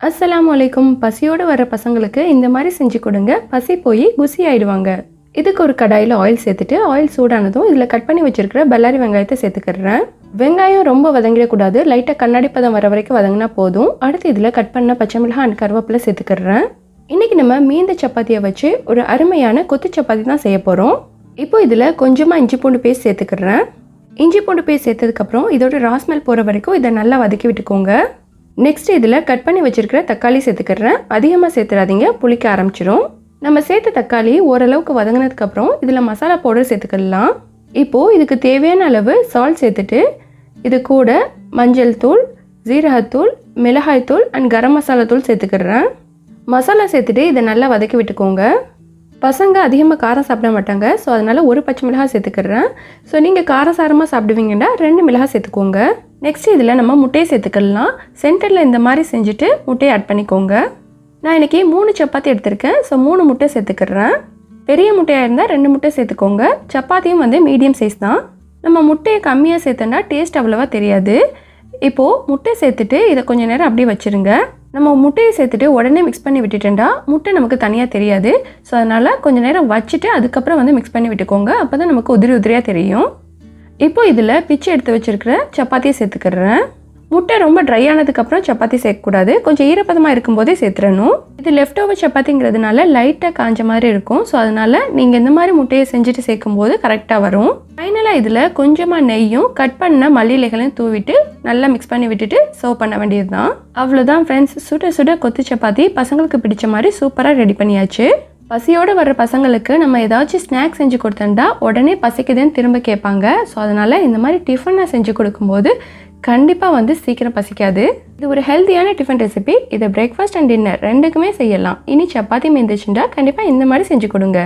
அஸ்ஸலாமு அலைக்கும். பசியோடு வர பசங்களுக்கு இந்த மாதிரி செஞ்சு கொடுங்க. பசி போய் குசி ஆயிடுவாங்க. இதுக்கு ஒரு கடாயில் ஆயில் சேர்த்துட்டு ஆயில் சூடானதும் இதில் கட் பண்ணி வச்சுருக்கிற பல்லாரி வெங்காயத்தை சேர்த்துக்கிறேன். வெங்காயம் ரொம்ப வதங்கிடக்கூடாது, லைட்டாக கண்ணாடி பதம் வர வரைக்கும் வதங்கினா போதும். அடுத்து இதில் கட் பண்ண பச்சை மிளகாய் அண்ட் கருவேப்பிலை சேர்த்துக்கிறேன். இன்றைக்கி நம்ம மீந்த சப்பாத்தியை வச்சு ஒரு அருமையான கொத்து சப்பாத்தி தான் செய்ய போகிறோம். இப்போ இதில் கொஞ்சமாக இஞ்சி பூண்டு பேஸ்ட் சேர்த்துக்கிறேன். இஞ்சி பூண்டு பேஸ்ட் சேர்த்ததுக்கப்புறம் இதோட ராஸ்மெல் போகிற வரைக்கும் இதை நல்லா வதக்கி விட்டுக்கோங்க. நெக்ஸ்ட் இதில் கட் பண்ணி வச்சுருக்கிற தக்காளி சேர்த்துக்கிறேன். அதிகமாக சேர்த்துடாதீங்க, புளிக்க ஆரம்பிச்சிடும். நம்ம சேர்த்த தக்காளி ஓரளவுக்கு வதங்கினதுக்கப்புறம் இதில் மசாலா பவுடர் சேர்த்துக்கலாம். இப்போது இதுக்கு தேவையான அளவு சால்ட் சேர்த்துட்டு இது கூட மஞ்சள் தூள், ஜீரகத்தூள், மிளகாய்த்தூள் அண்ட் கரம் மசாலா தூள் சேர்த்துக்கிறேன். மசாலா சேர்த்துட்டு இதை நல்லா வதக்கி விட்டுக்கோங்க. பசங்க அதிகமாக காரம் சாப்பிட மாட்டாங்க, ஸோ அதனால் ஒரு பச்சை மிளகாய் சேர்த்துக்கிறேன். ஸோ நீங்கள் காரசாரமாக சாப்பிடுவீங்கன்னா 2 மிளகாய் சேர்த்துக்கோங்க. நெக்ஸ்ட் இதில் நம்ம முட்டையை சேர்த்துக்கலாம். சென்டரில் இந்த மாதிரி செஞ்சுட்டு முட்டையை ஆட் பண்ணிக்கோங்க. நான் இன்றைக்கி 3 சப்பாத்தி எடுத்திருக்கேன், ஸோ 3 முட்டை சேர்த்துக்கிறேன். பெரிய முட்டையாக இருந்தால் 2 முட்டை சேர்த்துக்கோங்க. சப்பாத்தியும் மீடியம் சைஸ் தான். நம்ம முட்டையை கம்மியாக சேர்த்தோன்னா டேஸ்ட் அவ்வளோவா தெரியாது. இப்போது முட்டை சேர்த்துட்டு இதை கொஞ்சம் நேரம் அப்படியே வச்சுருங்க. நம்ம முட்டையை சேர்த்துட்டு உடனே மிக்ஸ் பண்ணி விட்டுட்டேன்டா முட்டை நமக்கு தனியாக தெரியாது. ஸோ அதனால் கொஞ்சம் நேரம் வச்சுட்டு அதுக்கப்புறம் மிக்ஸ் பண்ணி விட்டுக்கோங்க. அப்போ தான் நமக்கு உதிரி உதிரியாக தெரியும். இப்போ இதில் பிச்சு எடுத்து வச்சுருக்கிற சப்பாத்தியை சேர்த்துக்கிறேன். முட்டை ரொம்ப ட்ரை ஆனதுக்கப்புறம் சப்பாத்தி சேர்க்கக்கூடாது, கொஞ்சம் ஈரப்பதமாக இருக்கும்போதே சேர்த்துடணும். இது லெஃப்ட் ஓவர் சப்பாத்திங்கிறதுனால லைட்டாக காஞ்ச மாதிரி இருக்கும். ஸோ அதனால் நீங்கள் இந்த மாதிரி முட்டையை செஞ்சுட்டு சேர்க்கும்போது கரெக்டாக வரும். ஃபைனலாக இதில் கொஞ்சமாக நெய்யும் கட் பண்ண மல்லி இலைகளையும் தூவிட்டு நல்லா மிக்ஸ் பண்ணி விட்டுட்டு சர்வ் பண்ண வேண்டியது தான். அவ்வளோதான் ஃப்ரெண்ட்ஸ், சுட சுட கொத்து சப்பாத்தி பசங்களுக்கு பிடிச்ச மாதிரி சூப்பராக ரெடி பண்ணியாச்சு. பசியோடு வர்ற பசங்களுக்கு நம்ம ஏதாச்சும் ஸ்நாக்ஸ் செஞ்சு கொடுத்தா உடனே பசிக்குதுன்னு திரும்ப கேட்பாங்க. ஸோ அதனால் இந்த மாதிரி டிஃபனை செஞ்சு கொடுக்கும்போது கண்டிப்பாக சீக்கிரம் பசிக்காது. இது ஒரு ஹெல்த்தியான டிஃபன் ரெசிபி. இதை பிரேக்ஃபாஸ்ட் அண்ட் டின்னர் ரெண்டுக்குமே செய்யலாம். இனி சப்பாத்தி மீந்துச்சுட்டா கண்டிப்பாக இந்த மாதிரி செஞ்சு கொடுங்க.